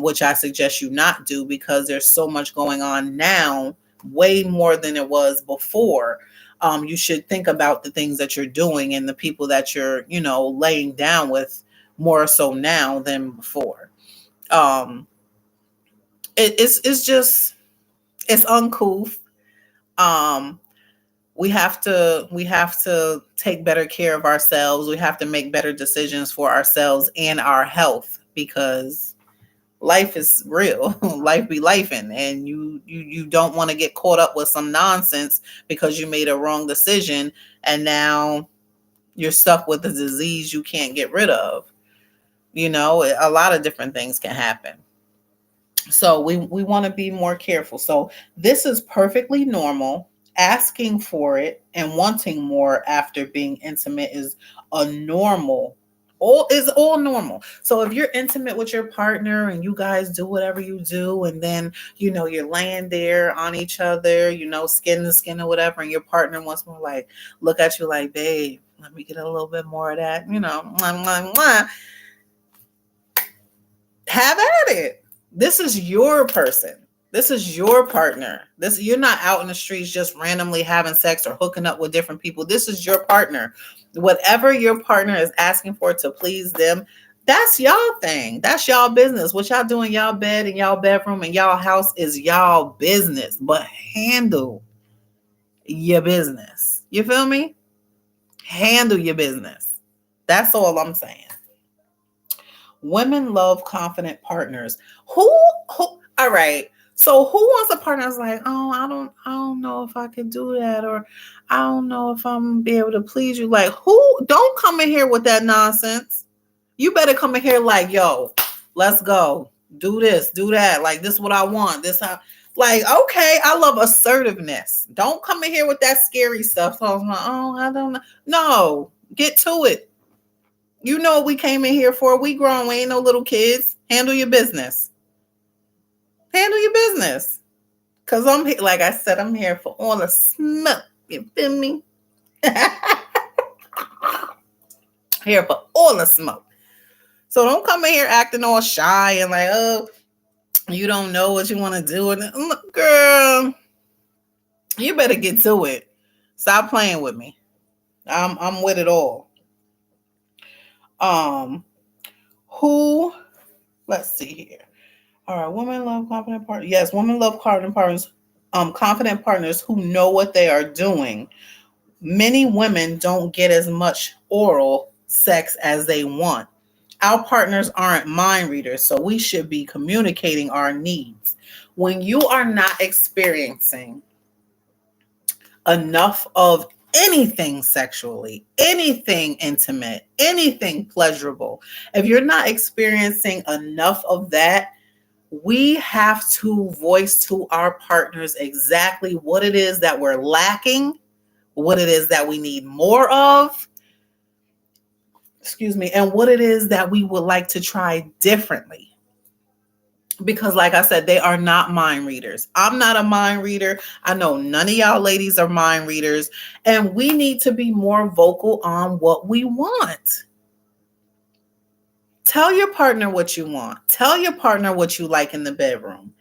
which I suggest you not do because there's so much going on now, way more than it was before. You should think about the things that you're doing and the people that you're, laying down with more so now than before. Um, it's uncouth. Um, we have to take better care of ourselves. We have to make better decisions for ourselves and our health because life is real. Life be lifing, and you don't want to get caught up with some nonsense because you made a wrong decision and now you're stuck with a disease you can't get rid of. A lot of different things can happen. So we want to be more careful. So this is perfectly normal. Asking for it and wanting more after being intimate is a normal. All normal. So if you're intimate with your partner and you guys do whatever you do, and then you're laying there on each other, skin to skin or whatever, and your partner wants more, like look at you like, babe, let me get a little bit more of that, mwah, mwah, mwah. Have at it. This is your person. This is your partner. You're not out in the streets just randomly having sex or hooking up with different people. This is your partner. Whatever your partner is asking for to please them, that's y'all thing. That's y'all business. What y'all do in y'all bed, in y'all bedroom, in y'all house is y'all business. But handle your business. You feel me? Handle your business. That's all I'm saying. Women love confident partners. Who all right. So who wants a partner that's like, oh, I don't know if I can do that, or I don't know if I'm gonna be able to please you. Like, who don't come in here with that nonsense. You better come in here like, yo, let's go. Do this, do that. Like, this is what I want. This how like, okay, I love assertiveness. Don't come in here with that scary stuff. So I was like, oh, I don't know. No, get to it. You know what we came in here for. We grown. We ain't no little kids. Handle your business. Handle your business. Because I'm here, like I said, I'm here for all the smoke. You feel me? Here for all the smoke. So don't come in here acting all shy and like, oh, you don't know what you want to do. And girl, you better get to it. Stop playing with me. I'm with it all. Who? Let's see here. All right, women love confident partners. Yes, women love confident partners. Confident partners who know what they are doing. Many women don't get as much oral sex as they want. Our partners aren't mind readers, so we should be communicating our needs. When you are not experiencing enough of anything sexually, anything intimate, anything pleasurable, if you're not experiencing enough of that, we have to voice to our partners exactly what it is that we're lacking, what it is that we need more of, and what it is that we would like to try differently. Because like I said, they are not mind readers. I'm not a mind reader. I know none of y'all ladies are mind readers. And we need to be more vocal on what we want. Tell your partner what you want. Tell your partner what you like in the bedroom.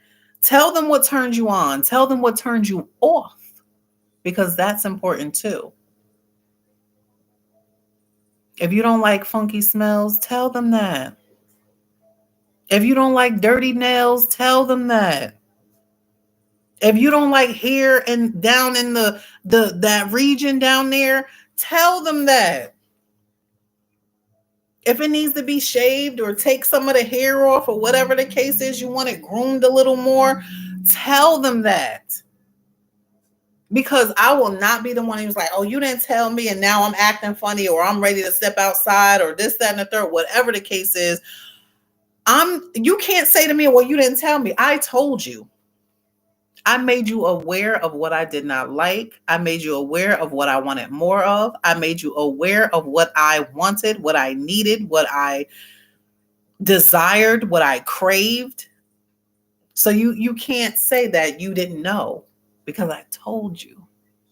Tell them what turns you on. Tell them what turns you off. Because that's important too. If you don't like funky smells, tell them that. If you don't like dirty nails, tell them that. If you don't like hair and down in the that region down there, tell them that. If it needs to be shaved or take some of the hair off or whatever the case is, you want it groomed a little more, tell them that. Because I will not be the one who's like, oh, you didn't tell me and now I'm acting funny or I'm ready to step outside or this, that, and the third, whatever the case is. You can't say to me, well, you didn't tell me. I told you. I made you aware of what I did not like. I made you aware of what I wanted more of. I made you aware of what I wanted, what I needed, what I desired, what I craved. So you can't say that you didn't know because I told you.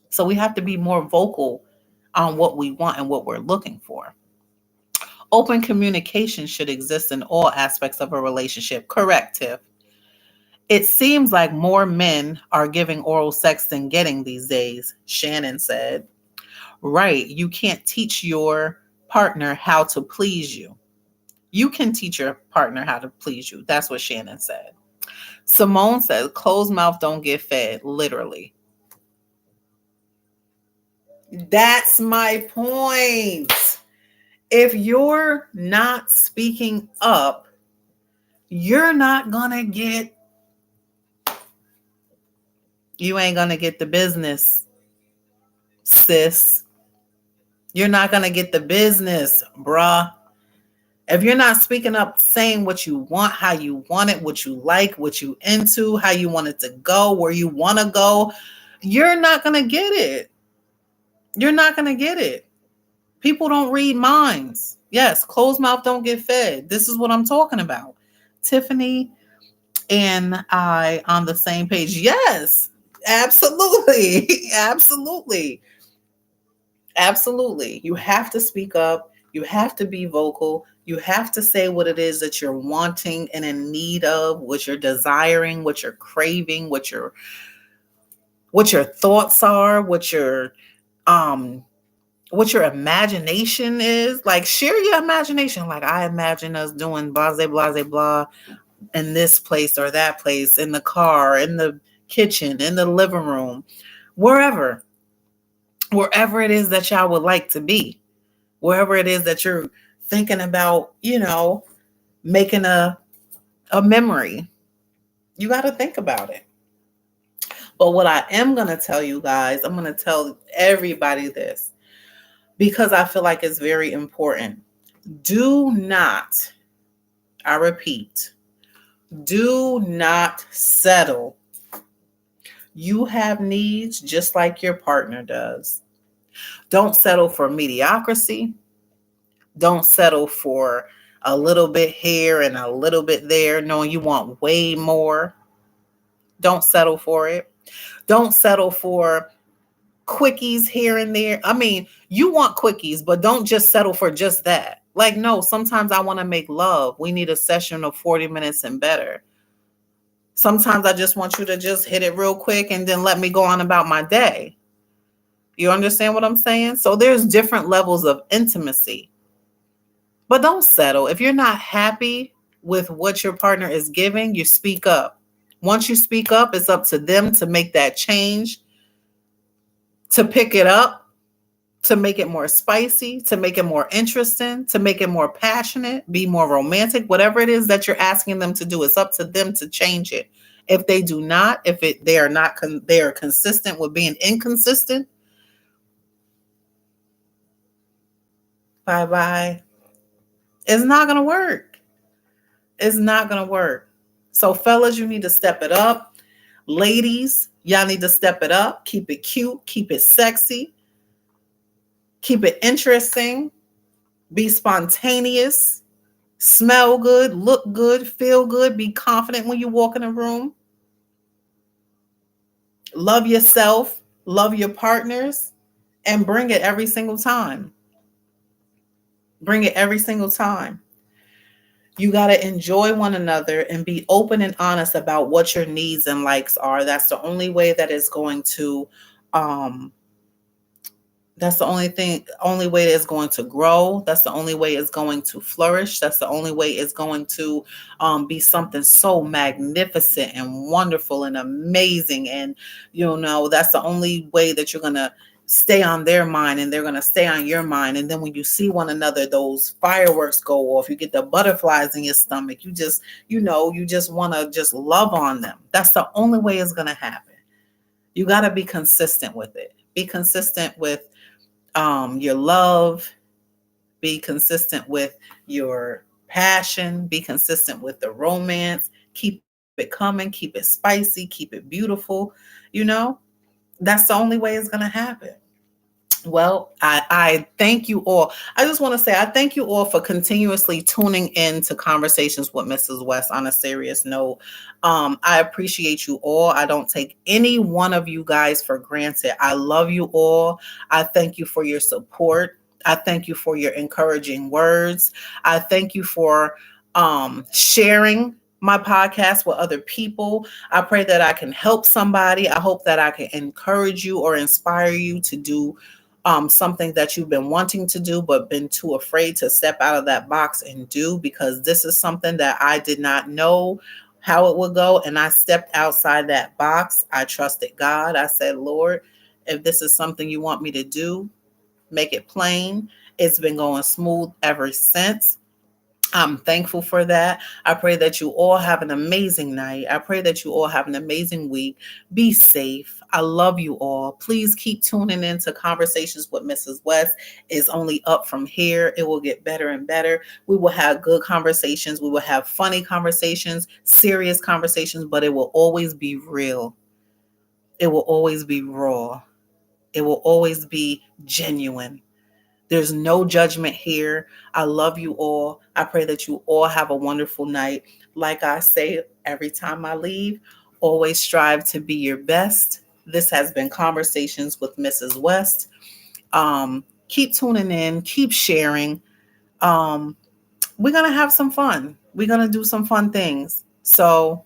So we have to be more vocal on what we want and what we're looking for. Open communication should exist in all aspects of a relationship. Correct, Tiff. It seems like more men are giving oral sex than getting these days, Shannon said. Right. You can't teach your partner how to please you. You can teach your partner how to please you. That's what Shannon said. Simone says, closed mouth don't get fed, literally. That's my point. If you're not speaking up, you're not going to get You ain't going to get the business, sis. You're not going to get the business, bruh. If you're not speaking up, saying what you want, how you want it, what you like, what you into, how you want it to go, where you want to go, you're not going to get it. You're not going to get it. People don't read minds. Yes, closed mouth don't get fed. This is what I'm talking about. Tiffany and I on the same page. Yes. Absolutely. Absolutely. Absolutely. You have to speak up. You have to be vocal. You have to say what it is that you're wanting and in need of, what you're desiring, what you're craving, what your thoughts are, um what your imagination is. Like, share your imagination. Like, I imagine us doing blah blah blah blah in this place or that place, in the car, in the kitchen, in the living room, wherever it is that y'all would like to be, wherever it is that you're thinking about, making a memory. You got to think about it. But what I am going to tell you guys, I'm going to tell everybody this because I feel like it's very important. Do not, I repeat, do not settle. You have needs just like your partner does. Don't settle for mediocrity. Don't settle for a little bit here and a little bit there, knowing you want way more. Don't settle for it. Don't settle for quickies here and there. I mean, you want quickies, but don't just settle for just that. Like, no, sometimes I want to make love. We need a session of 40 minutes and better. Sometimes I just want you to just hit it real quick and then let me go on about my day. You understand what I'm saying? So there's different levels of intimacy. But don't settle. If you're not happy with what your partner is giving, you speak up. Once you speak up, it's up to them to make that change, to pick it up, to make it more spicy, to make it more interesting, to make it more passionate, be more romantic. Whatever it is that you're asking them to do, it's up to them to change it. If they do not, they are consistent with being inconsistent, bye-bye. It's not going to work. It's not going to work. So fellas, you need to step it up. Ladies, y'all need to step it up. Keep it cute. Keep it sexy. Keep it interesting. Be spontaneous. Smell good. Look good. Feel good. Be confident when you walk in a room. Love yourself. Love your partners. And bring it every single time. Bring it every single time. You got to enjoy one another and be open and honest about what your needs and likes are. That's the only way that is going to, that's the only way it's going to grow. That's the only way it's going to flourish. That's the only way it's going to be something so magnificent and wonderful and amazing. And, that's the only way that you're going to stay on their mind and they're going to stay on your mind. And then when you see one another, those fireworks go off, you get the butterflies in your stomach. You just, you just want to just love on them. That's the only way it's going to happen. You got to be consistent with it. Be consistent with your love. Be consistent with your passion. Be consistent with the romance. Keep it coming. Keep it spicy. Keep it beautiful. That's the only way it's going to happen. Well, I thank you all. I just want to say I thank you all for continuously tuning in to Conversations with Mrs. West on a serious note. I appreciate you all. I don't take any one of you guys for granted. I love you all. I thank you for your support. I thank you for your encouraging words. I thank you for sharing my podcast with other people. I pray that I can help somebody. I hope that I can encourage you or inspire you to do something that you've been wanting to do, but been too afraid to step out of that box and do, because this is something that I did not know how it would go. And I stepped outside that box. I trusted God. I said, Lord, if this is something you want me to do, make it plain. It's been going smooth ever since. I'm thankful for that. I pray that you all have an amazing night. I pray that you all have an amazing week. Be safe. I love you all. Please keep tuning in to Conversations with Mrs. West. It's only up from here. It will get better and better. We will have good conversations. We will have funny conversations, serious conversations, but it will always be real. It will always be raw. It will always be genuine. There's no judgment here. I love you all. I pray that you all have a wonderful night. Like I say every time I leave, always strive to be your best. This has been Conversations with Mrs. West. Keep tuning in. Keep sharing. we're going to have some fun. We're going to do some fun things. So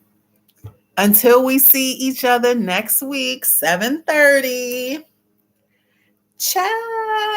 until we see each other next week, 7:30. Ciao.